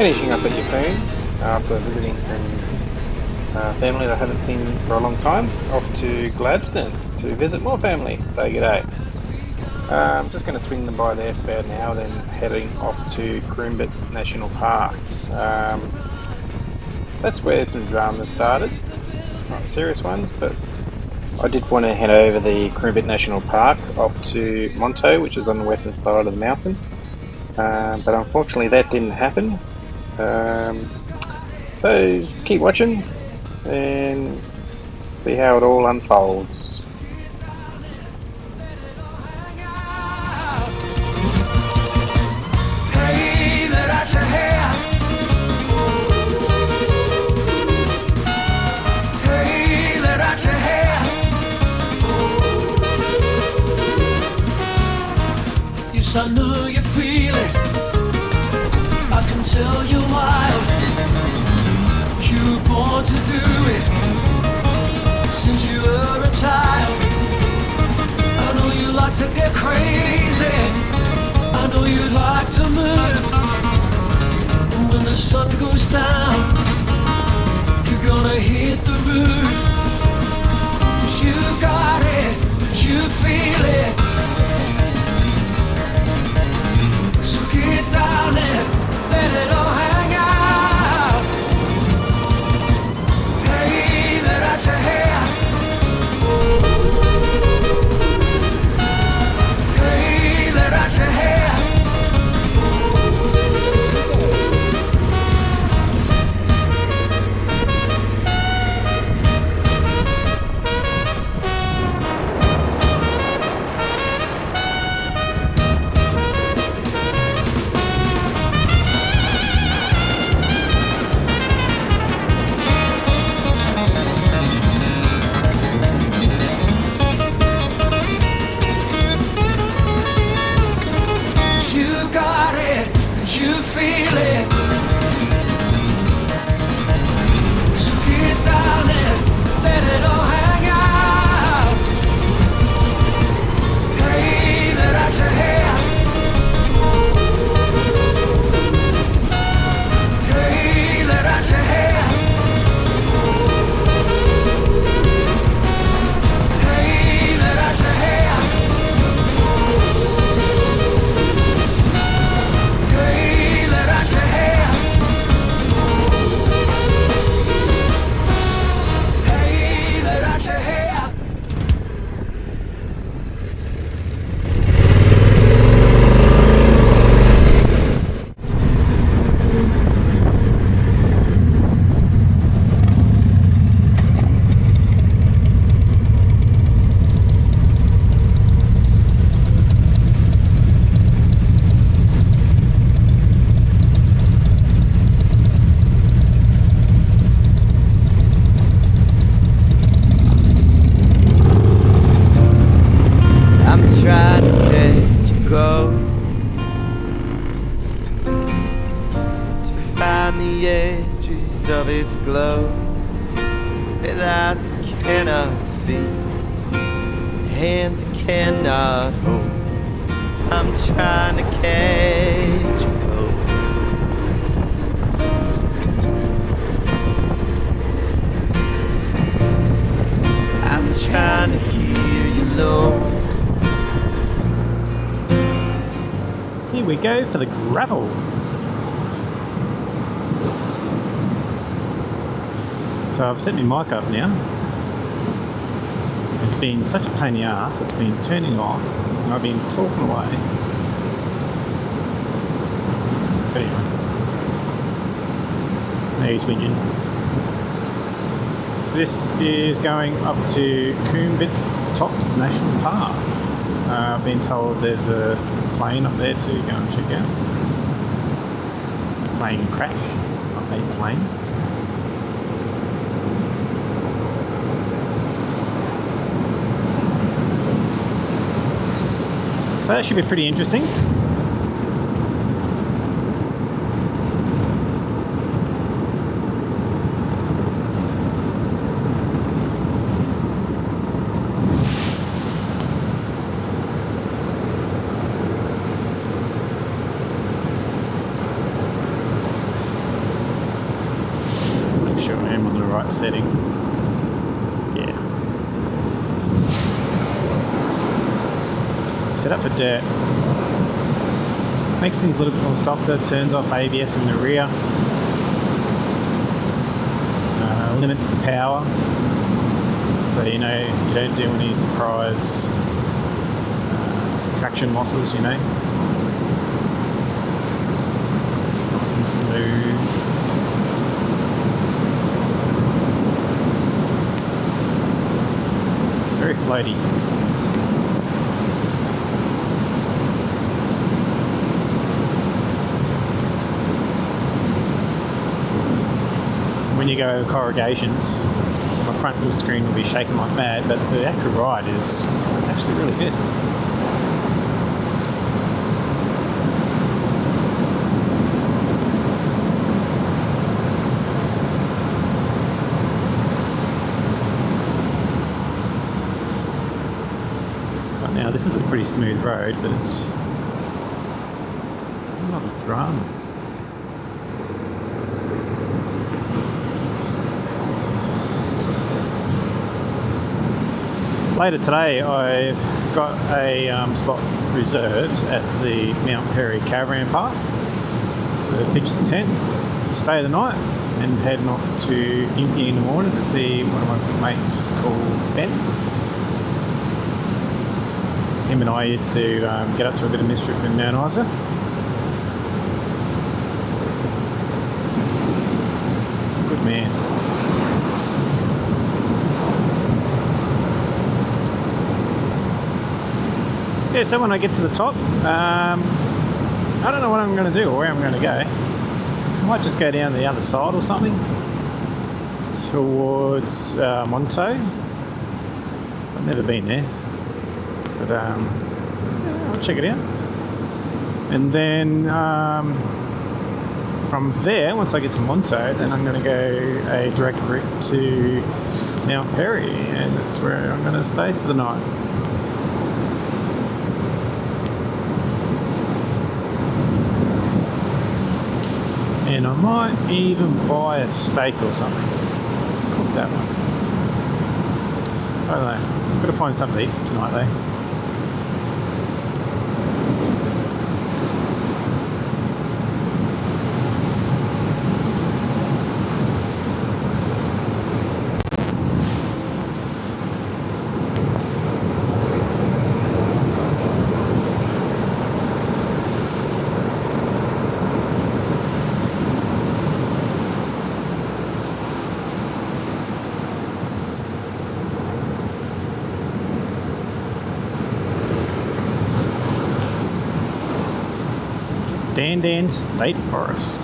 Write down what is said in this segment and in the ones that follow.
finishing up at Yeppoon after visiting some family that I haven't seen for a long time. Off to Gladstone to visit more family, say g'day. I'm just going to swing them by there for about an hour, then heading off to Croombitt National Park. That's where some dramas started, not serious ones, but I did want to head over the Croombitt National Park off to Monto, which is on the western side of the mountain, but unfortunately that didn't happen. So keep watching and see how it all unfolds. I know you feel it, I can tell you why. You were born to do it, since you were a child. I know you like to get crazy, I know you like to move. And when the sun goes down, you're gonna hit the roof. 'Cause you got it, 'cause you feel it. Get down and let it all hang out. Hey, let out your hair. Hey, let out your hair. You feel it. So get down and let it all hang out. Hey, let out your hair. Hey, let out your hair. Hey, let out your hair. Trying to catch a ghost, to find the edges of its glow, with eyes that cannot see, hands that cannot hold. I'm trying to catch a ghost. I'm trying to hear you, Lord. Here we go for the gravel. So I've set my mic up now. It's been such a pain in the ass, it's been turning off and I've been talking away. But anyway, now he's whinging. This is going up to Croombitt Tops National Park. I've been told there's a plane up there to go and check out. A plane crash, not a plane. So that should be pretty interesting. set up for dirt. Makes things a little bit more softer, turns off ABS in the rear, limits the power, so you know you don't do any surprise traction losses, you know. It's nice and smooth. It's very floaty. When you go over corrugations, my front windscreen will be shaking like mad, but the actual ride is actually really good. Right now, this is a pretty smooth road, but it's not a drama. Later today, I've got a spot reserved at the Mount Perry Caravan Park to pitch the tent, stay the night, and heading off to Yeppoon in the morning to see one of my mates called Ben. Him and I used to get up to a bit of mischief in Mount Isa. Good man. Yeah, so when I get to the top, I don't know what I'm going to do or where I'm going to go. I might just go down the other side or something towards Monto. I've never been there, but yeah, I'll check it out. And then from there, once I get to Monto, then I'm going to go a direct route to Mount Perry, and that's where I'm going to stay for the night. And I might even buy a steak or something. Cook that one. I don't know. I've got to find something to eat for tonight though. Dan State Forest.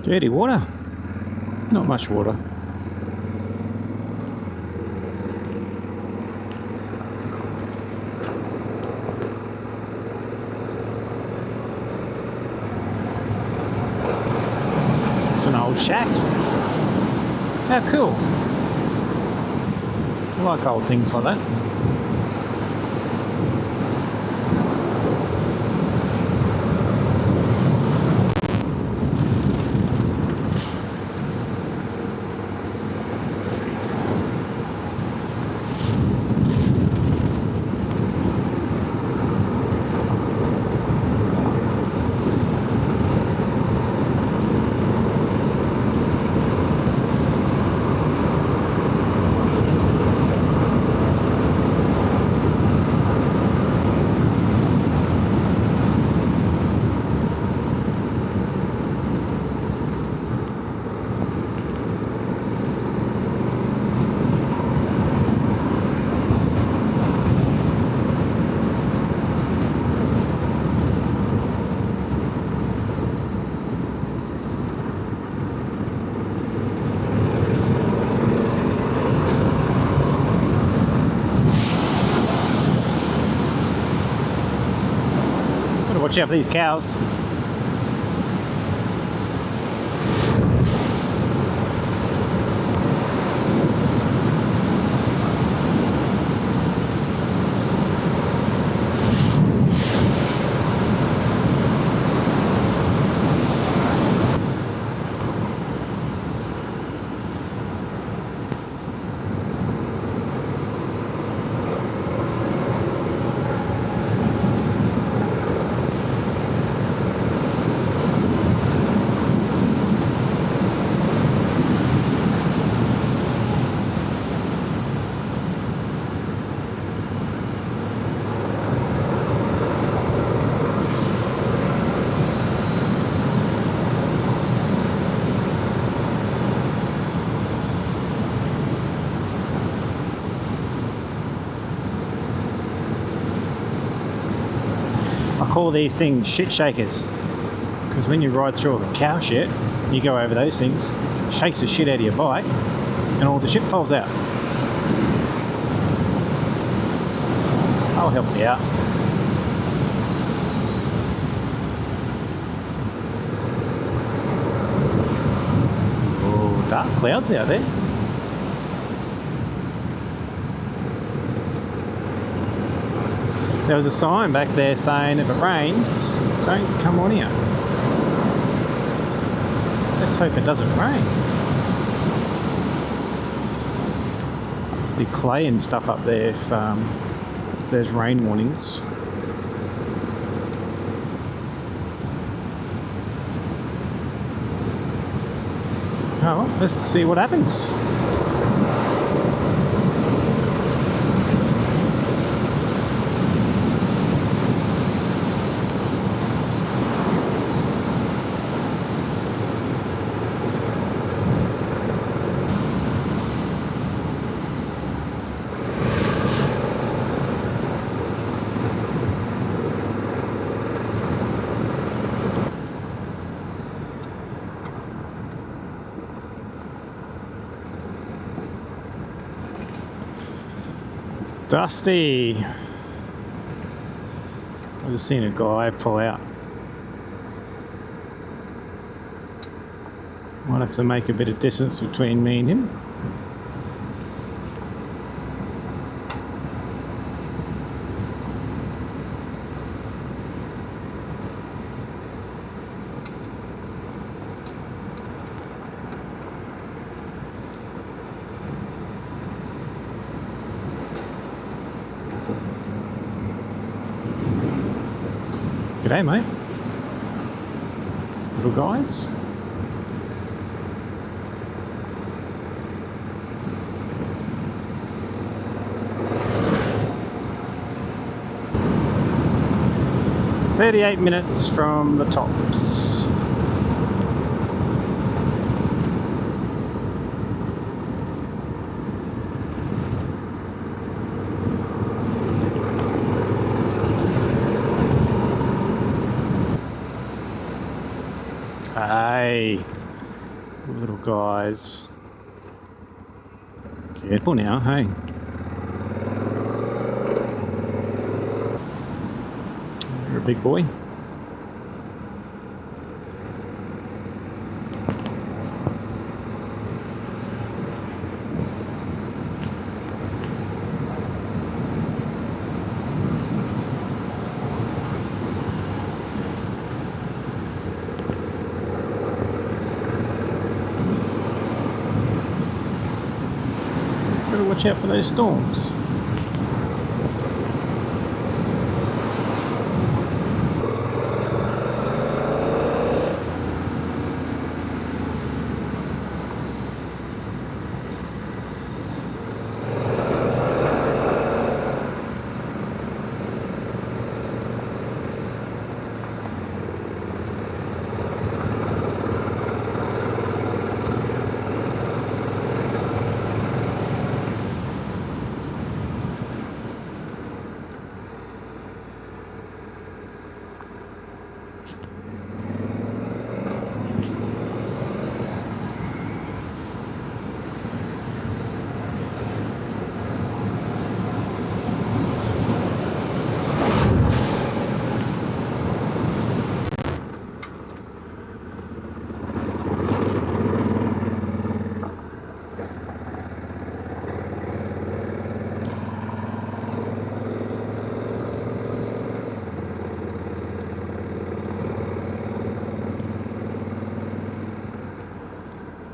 Dirty water. Not much water. It's an old shack. How cool. I like old things like that. Watch out for these cows. I call these things shit shakers, because when you ride through a cow shit, you go over those things, shakes the shit out of your bike, and all the shit falls out. I'll help you out. Oh, dark clouds out there. There was a sign back there saying if it rains, don't come on here. Let's hope it doesn't rain. There's big clay and stuff up there if there's rain warnings. Oh, well, let's see what happens. Dusty. I've just seen a guy pull out. Might have to make a bit of distance between me and him. G'day, mate. Little guys. "38 minutes from the tops." Hey, Little guys. Careful now, hey. You're a big boy. Better watch out for those storms.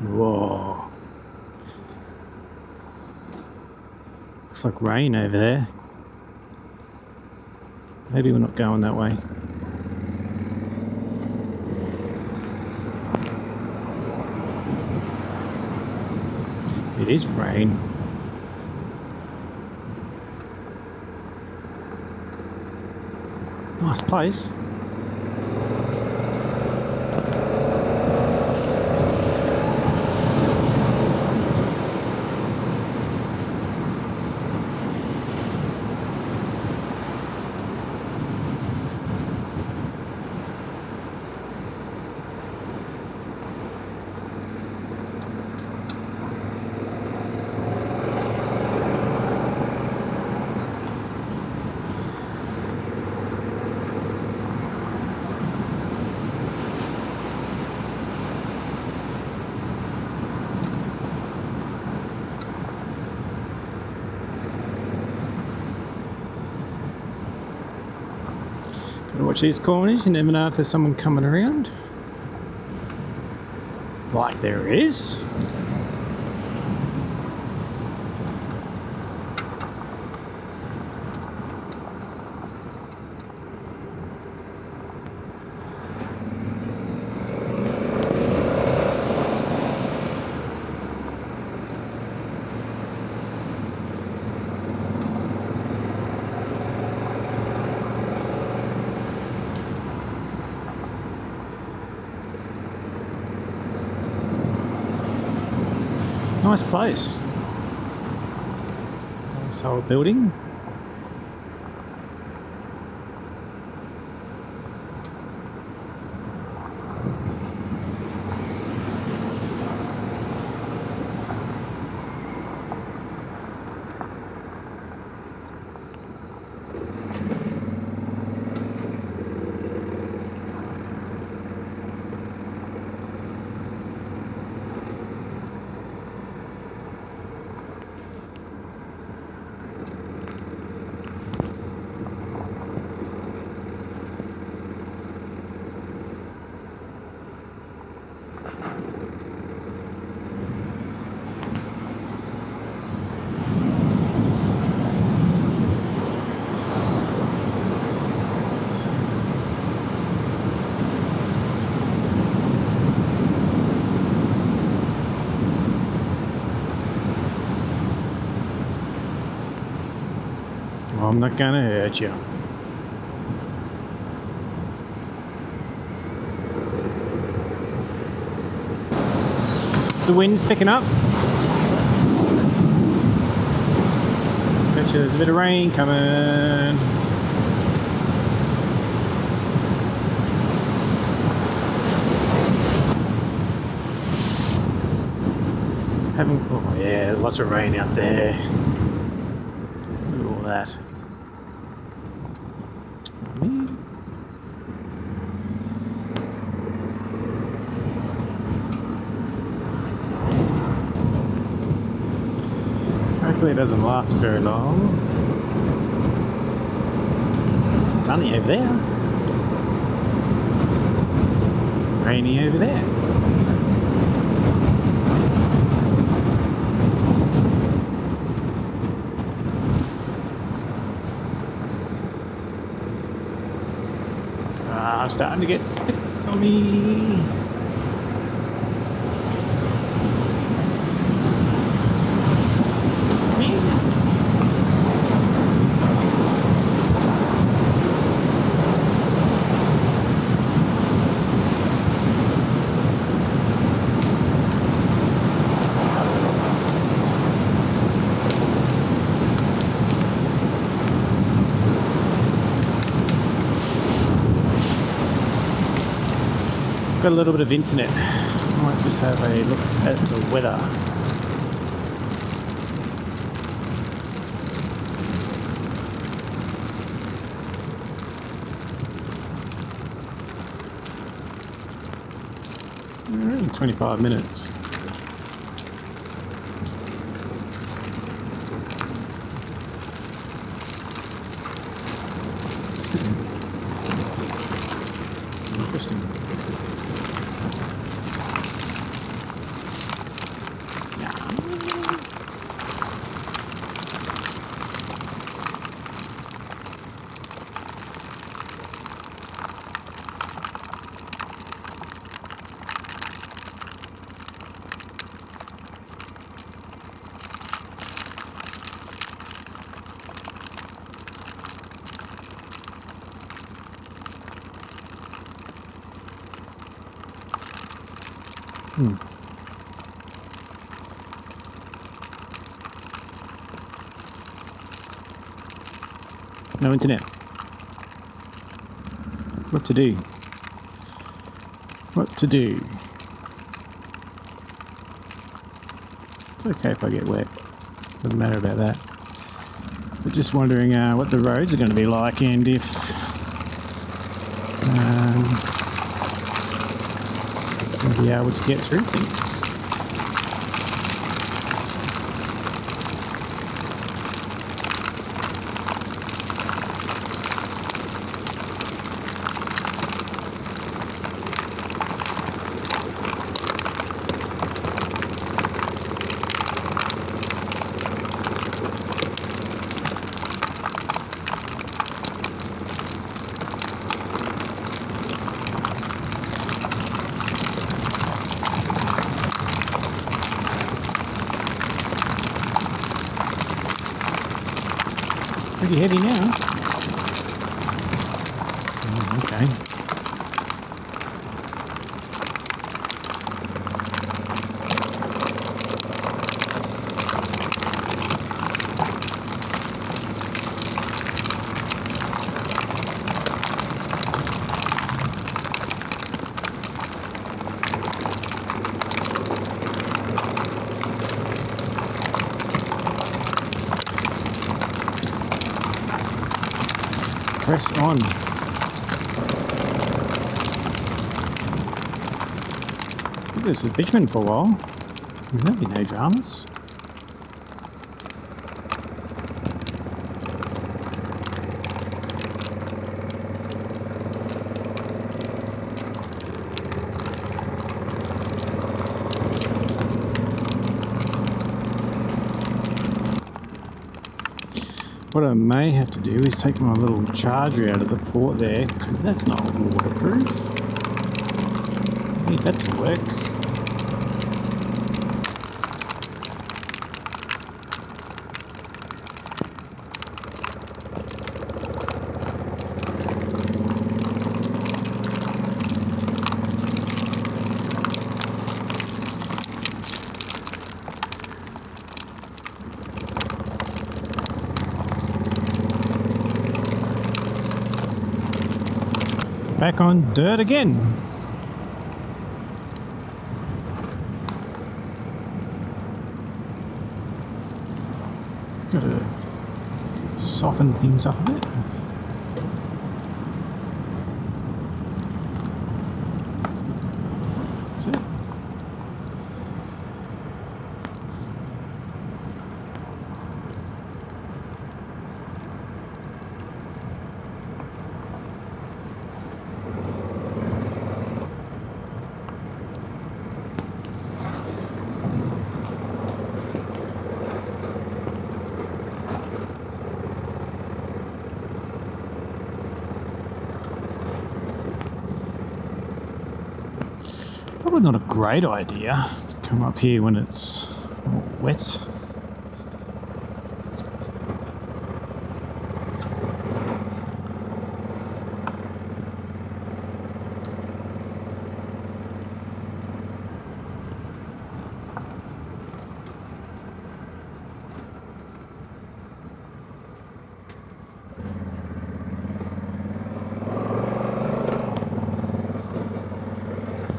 Whoa. Looks like rain over there. Maybe we're not going that way. It is rain. Nice place. Gotta watch these corners, you never know if there's someone coming around. Like there is. Nice place. Nice old building. I'm not gonna hurt you. The wind's picking up. Bet you there's a bit of rain coming. having... Oh yeah, there's lots of rain out there. Look at all that. Hopefully it doesn't last very long. It's sunny over there. Rainy over there. I'm starting to get spits on me. Got a little bit of internet. I might just have a look at the weather. Only 25 minutes. Interesting. No internet. What to do? What to do? It's okay if I get wet. Doesn't matter about that. But just wondering what the roads are going to be like and if we'll be able to get through things. Pretty heavy now. Okay. Press on. This is bitumen for a while. There'll be no dramas. What I may have to do is take my little charger out of the port there, because that's not waterproof. I need that to work. Back on dirt again. soften things up a bit. That's it. Probably not a great idea to come up here when it's wet.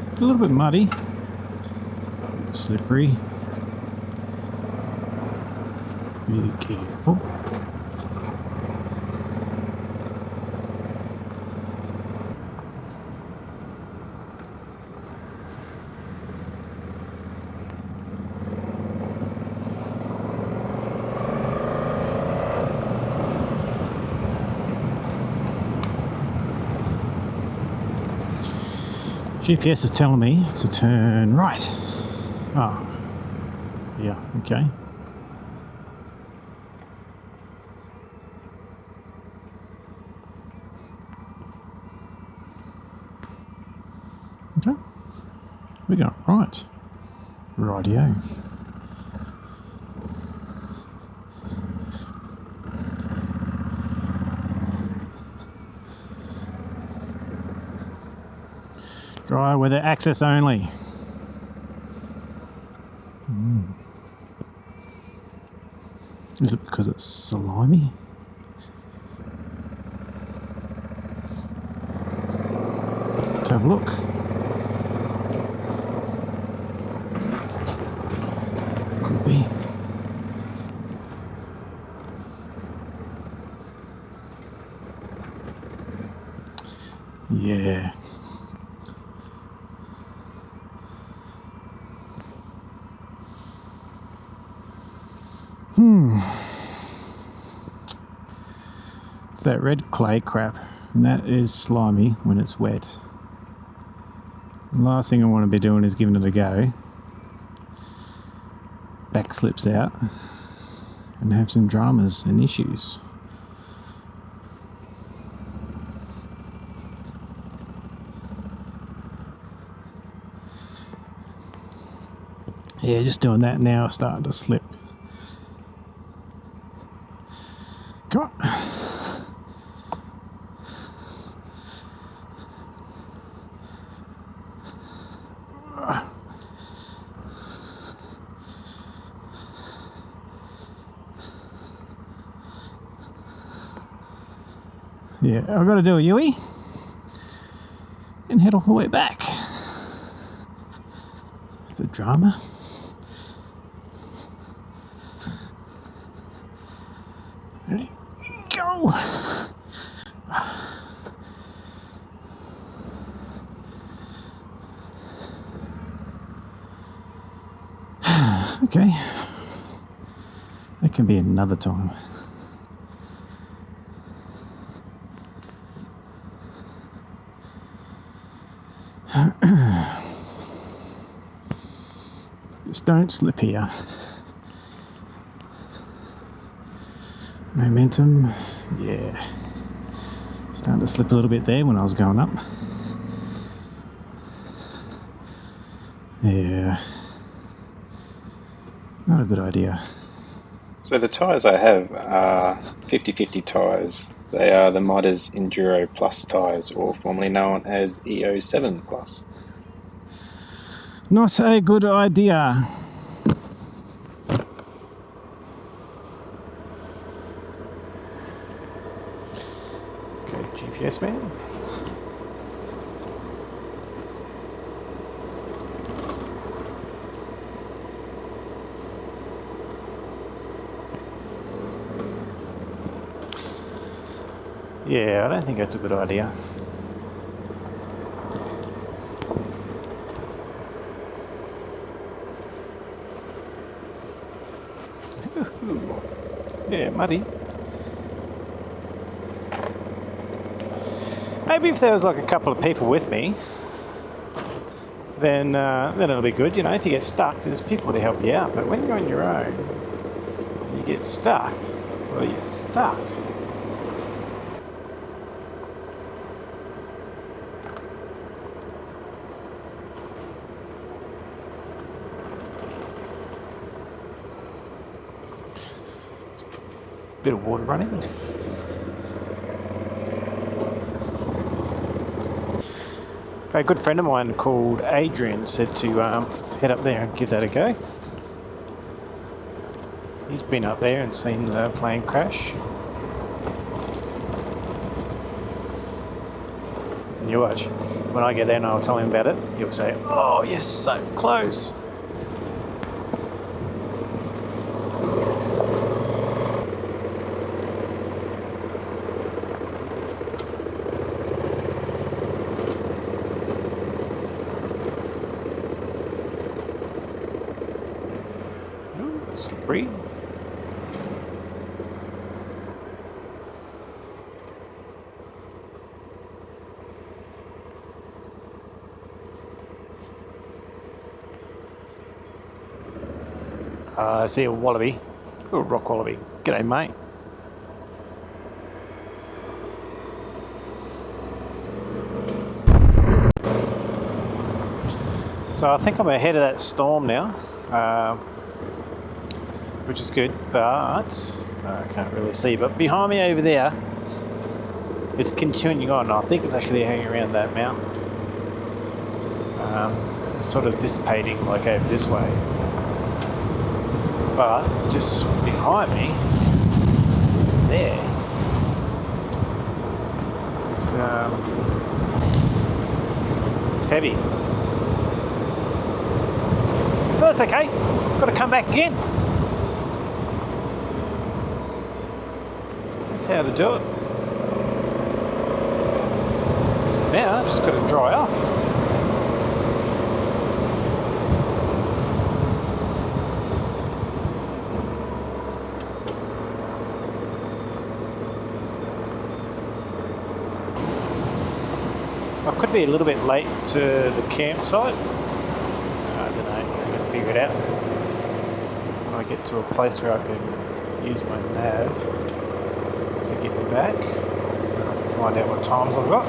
It's a little bit muddy, slippery. Be careful. GPS is telling me to turn right. Oh, yeah, okay. Okay, we go right. Rightio. Dry weather access only. Is it because it's slimy? Let's have a look. Could be. Yeah. It's that red clay crap, and that is slimy when it's wet. The last thing I want to be doing is giving it a go. Back slips out and have some dramas and issues. Yeah, just doing that now, starting to slip. Come on. Yeah, I've got to do a U-E and head all the way back. It's a drama. Ready? Go! Okay. That can be another time. Just don't slip here. Momentum, yeah. Starting to slip a little bit there when I was going up. Yeah. Not a good idea. So the tyres I have are 50/50 tyres. They are the Midas Enduro Plus tyres, or formerly known as EO7 Plus. Not a good idea. Okay, GPS man. Yeah, I don't think that's a good idea. Yeah, muddy. Maybe if there was like a couple of people with me, then it'll be good. You know, if you get stuck, there's people to help you out. But when you're on your own, you get stuck. Well, you're stuck. Bit of water running. A good friend of mine called Adrian said to head up there and give that a go. He's been up there and seen the plane crash. And you watch, when I get there and I'll tell him about it, he'll say, "Oh, you're so close." Slippery. I see a wallaby. Oh, rock wallaby. G'day, mate. So I think I'm ahead of that storm now, which is good, but I can't really see. But behind me over there, it's continuing on. I think it's actually hanging around that mountain, sort of dissipating like over this way. But just behind me, there, it's heavy. So that's okay. Got to come back again. That's how to do it. Now, just got to dry off. I could be a little bit late to the campsite. I don't know, I'm going to figure it out. When I get to a place where I can use my nav to get me back, I can find out what times I've got.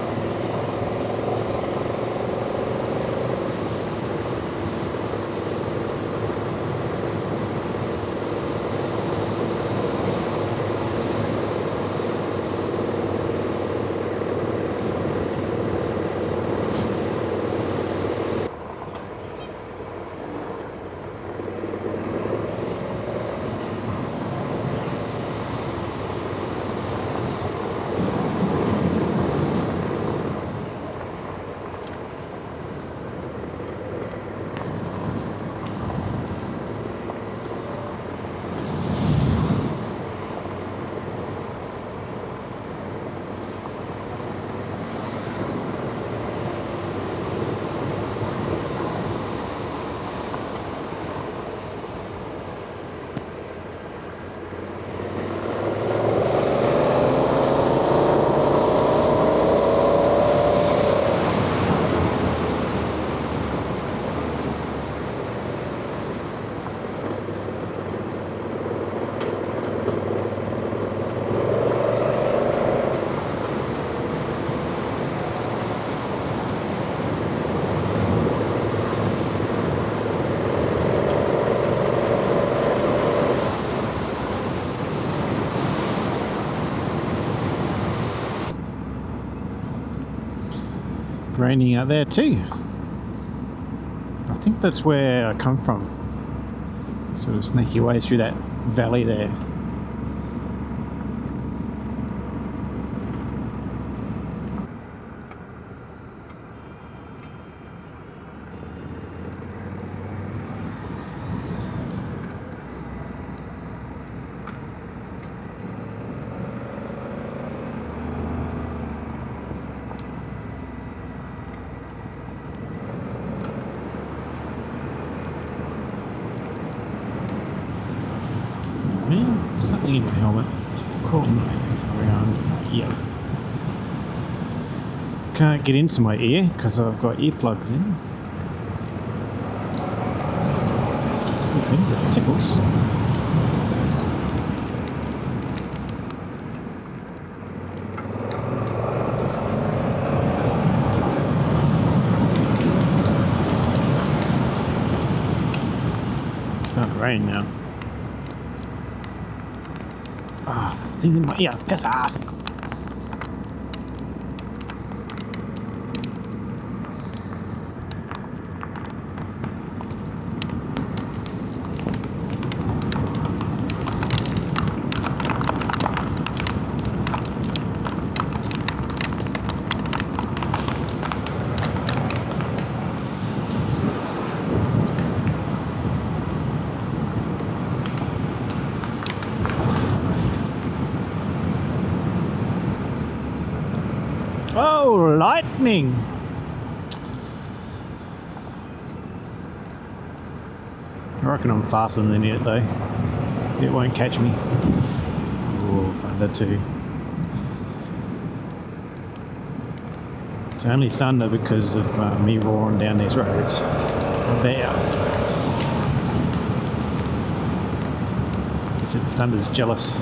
Raining out there too. I think that's where I come from. Sort of sneaky way through that valley there. Man, something in my helmet. Crawling around my ear. Can't get into my ear because I've got earplugs in. Good thing, but it tickles. It's starting to rain now. Ah, oh, thing in my ear. Piss off. Oh, lightning! I reckon I'm faster than it though. It won't catch me. Oh, thunder too. It's only thunder because of me roaring down these roads. There. The thunder's jealous.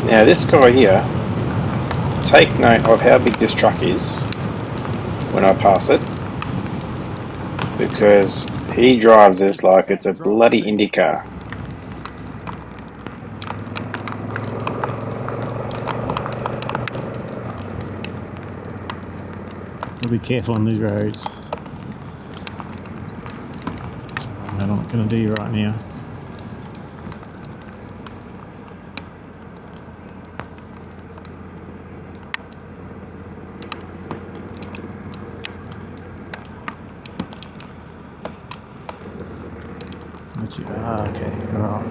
Now this guy here, take note of how big this truck is when I pass it, because he drives this like it's a bloody Indy car. I'll be careful on these roads. I'm not going to do right now. Okay, right.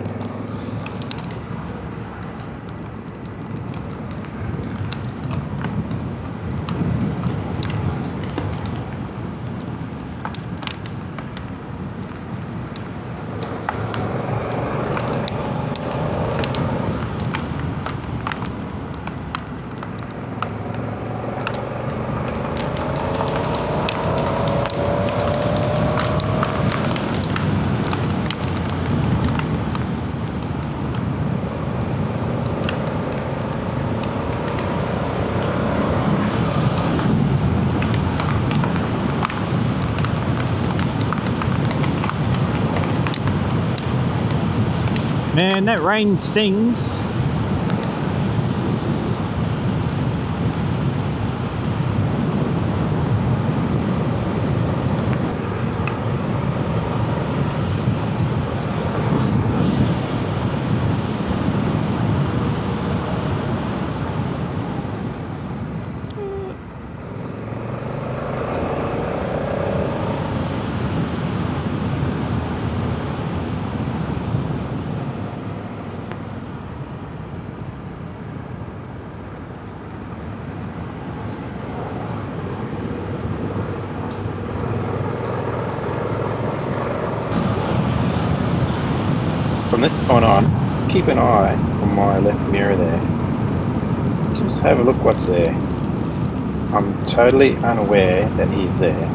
Man, that rain stings. From this point on, keep an eye on my left mirror there. Just have a look what's there. I'm totally unaware that he's there.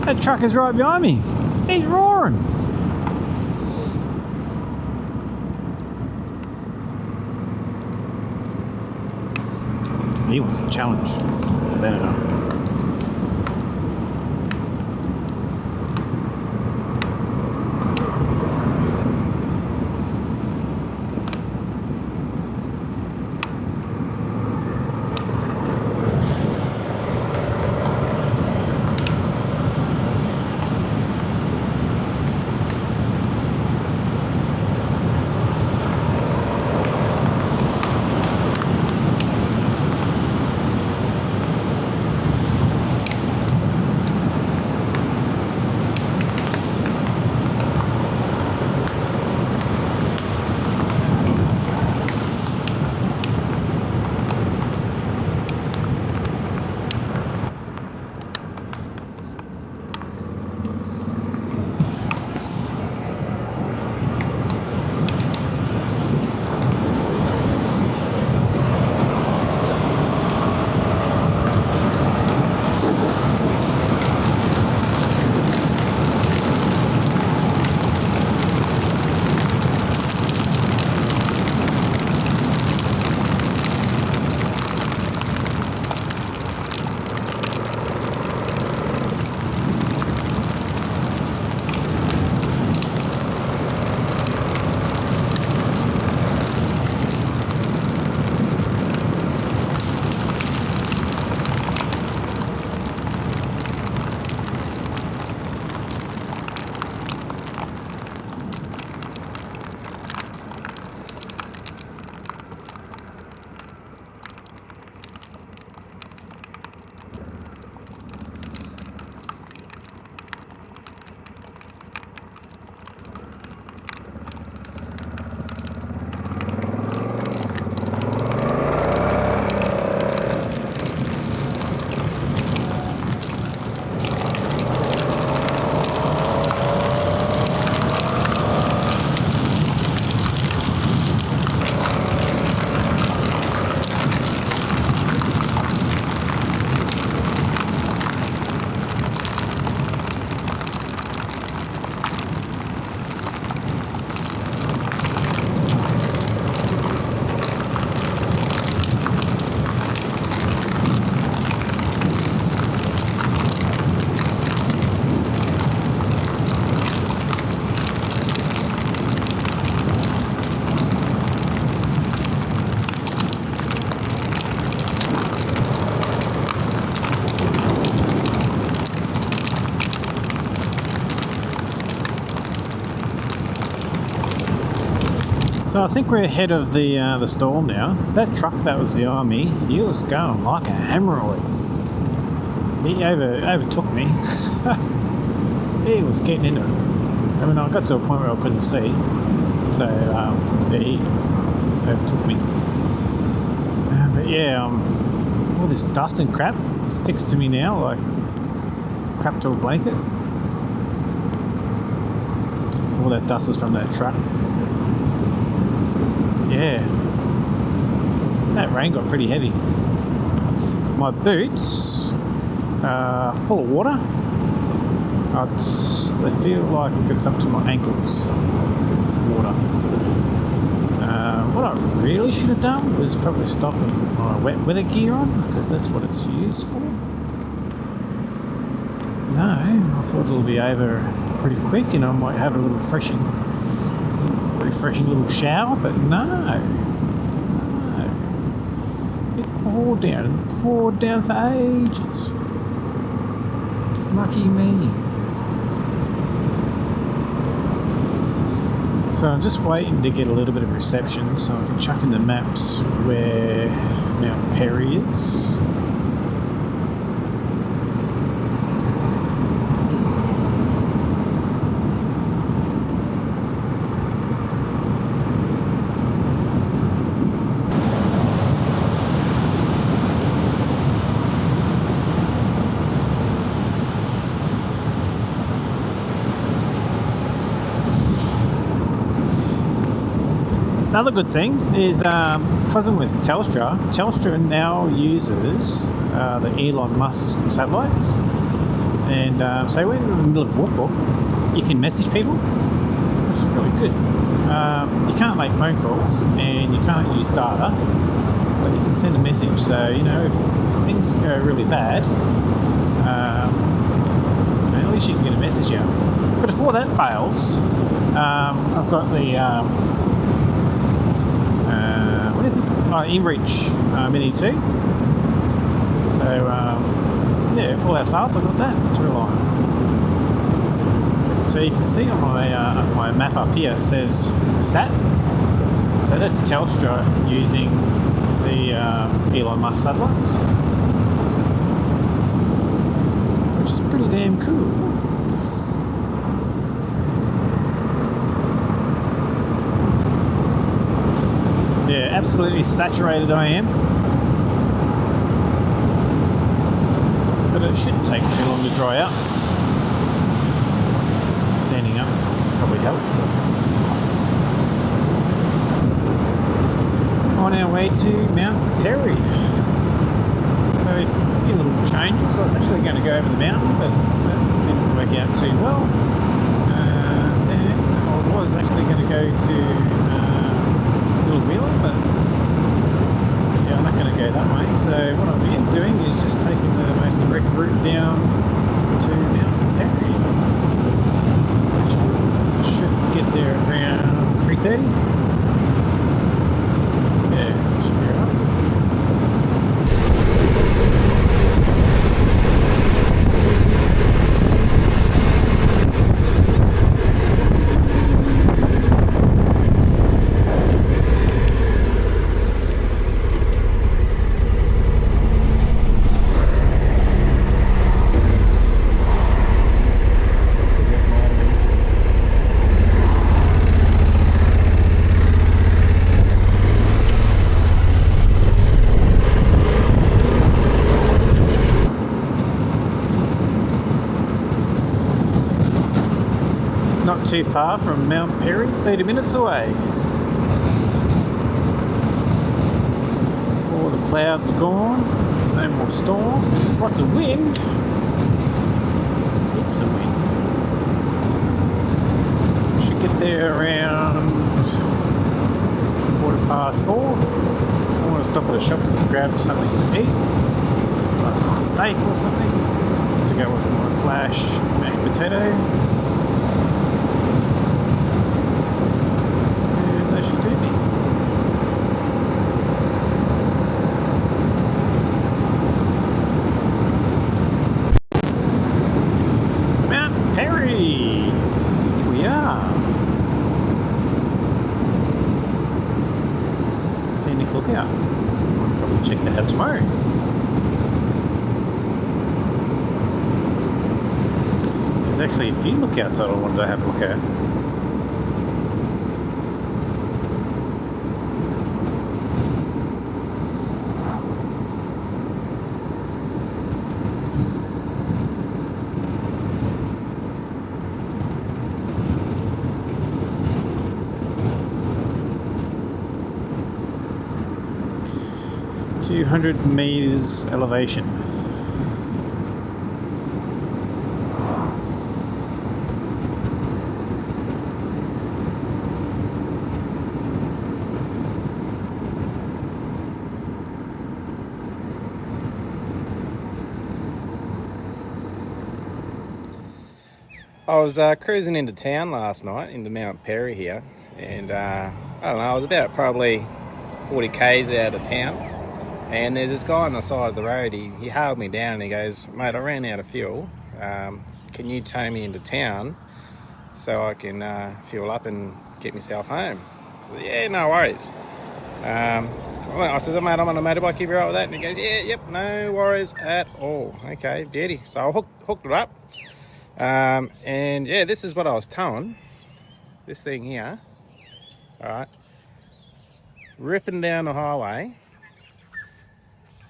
That truck is right behind me. He's roaring. He wants a challenge. Better not. So I think we're ahead of the storm now. That truck that was behind me, he was going like a hemorrhoid. He overtook me. He was getting into it. I mean, I got to a point where I couldn't see. So, yeah, he overtook me. But yeah, all this dust and crap sticks to me now like crap to a blanket. All that dust is from that truck. Yeah, that rain got pretty heavy. My boots are full of water. They feel like it's up to my ankles. Water. What I really should have done was probably stop with my wet weather gear on, because that's what it's used for. No, I thought it'll be over pretty quick and I might have a little refreshing little shower, but no. It poured down for ages. Lucky me. So I'm just waiting to get a little bit of reception so I can chuck in the maps where Mount Perry is. Another good thing is, because I'm with Telstra now uses the Elon Musk satellites, and so when you're in the middle of walk, you can message people, which is really good. You can't make phone calls and you can't use data, but you can send a message. So you know, if things go really bad, at least you can get a message out. But if all that fails, I've got the inReach Mini 2. So yeah, if all that fails, I've got that to rely on. So you can see on my map up here it says SAT. So that's Telstra using the Elon Musk satellites, which is pretty damn cool. Yeah, absolutely saturated I am. But it shouldn't take too long to dry out. Standing up probably help. On our way to Mount Perry. So a few little changes. I was actually going to go over the mountain, but that didn't work out too well. Then I was actually going to go to Wheeler, but yeah, I'm not going to go that way. So what I am doing is just taking the most direct route down to Mount Perry. Should get there around 3:30. Yeah, should be alright. Not too far from Mount Perry, 30 minutes away. All the clouds are gone, no more storms, lots of wind, heaps of wind. Should get there around 4:15. I want to stop at a shop and grab something to eat, like a steak or something, to go with my flash mashed potato. lookout. I'll probably check that out tomorrow. There's actually a few lookouts that I wanted to have a look at. $200 elevation. I was cruising into town last night, into Mount Perry here, and I don't know, I was about probably 40 k's out of town, and there's this guy on the side of the road. He hailed me down and he goes, "Mate, I ran out of fuel. Can you tow me into town so I can fuel up and get myself home?" Said, "Yeah, no worries." I said, "Mate, I'm on a motorbike, keep you right with that?" And he goes, "Yeah, yep, no worries at all." Okay, beauty. So I hooked it up. And yeah, this is what I was towing. This thing here, alright, ripping down the highway,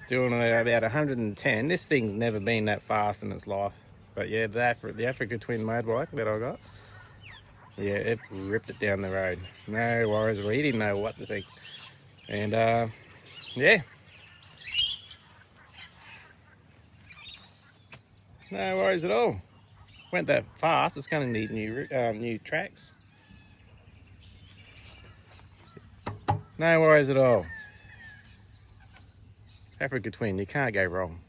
doing about 110. This thing's never been that fast in its life. But yeah, the Africa Twin motorbike that I got, yeah, it ripped it down the road. No worries, we didn't know what to think. And yeah, no worries at all. Went that fast. It's going to need new tracks. No worries at all. Africa Twin, you can't go wrong.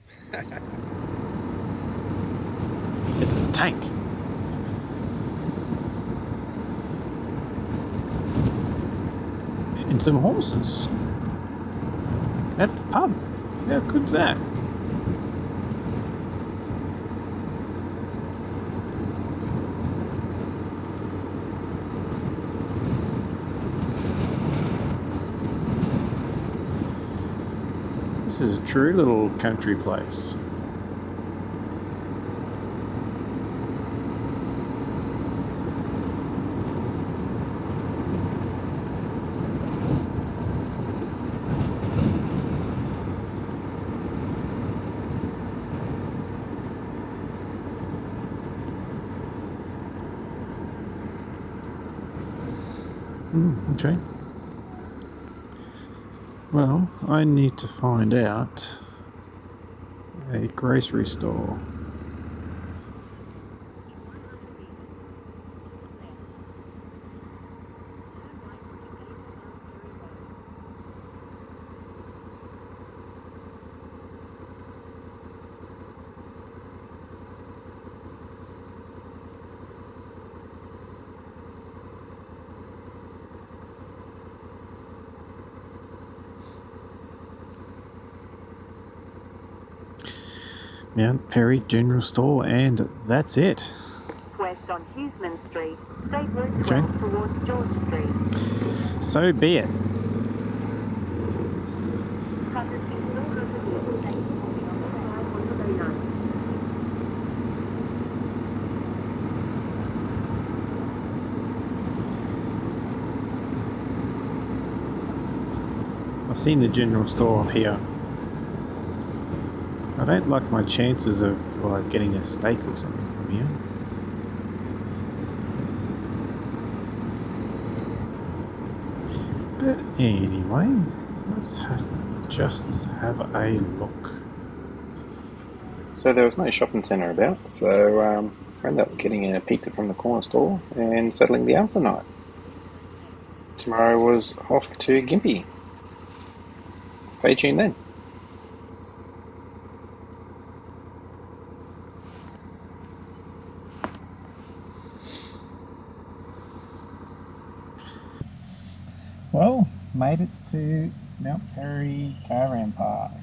It's a tank. And some horses. At the pub. How good's that? This is a true little country place. Okay. Well, I need to find out a grocery store. Mount Perry General Store, and that's it. West on Huseman Street, State Route 12 towards George Street. So be it. I've seen the general store up here. I don't like my chances of like getting a steak or something from here. But anyway, let's just have a look. So there was no shopping centre about, so I ended up getting a pizza from the corner store and settling down for the night. Tomorrow was off to Gympie. Stay tuned then. Well, made it to Mount Perry Caravan Park.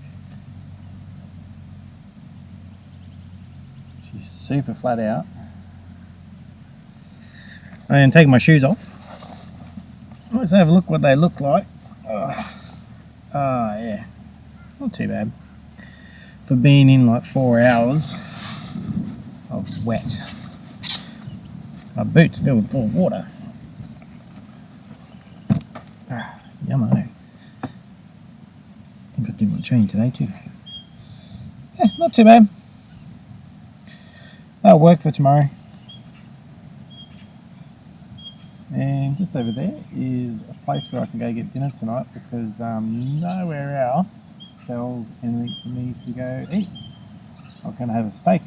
She's super flat out. I am taking my shoes off. Let's have a look what they look like. Oh, yeah. Not too bad. For being in like 4 hours of wet. My boots filled full of water. Ah, yummo. I think I did my chain today too. Yeah, not too bad. That'll work for tomorrow. And just over there is a place where I can go get dinner tonight because nowhere else sells anything for me to go eat. I was going to have a steak,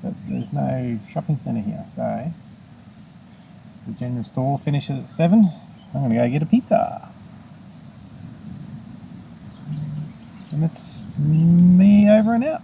but there's no shopping centre here, so the general store finishes at 7. I'm going to go get a pizza. And that's me over and out.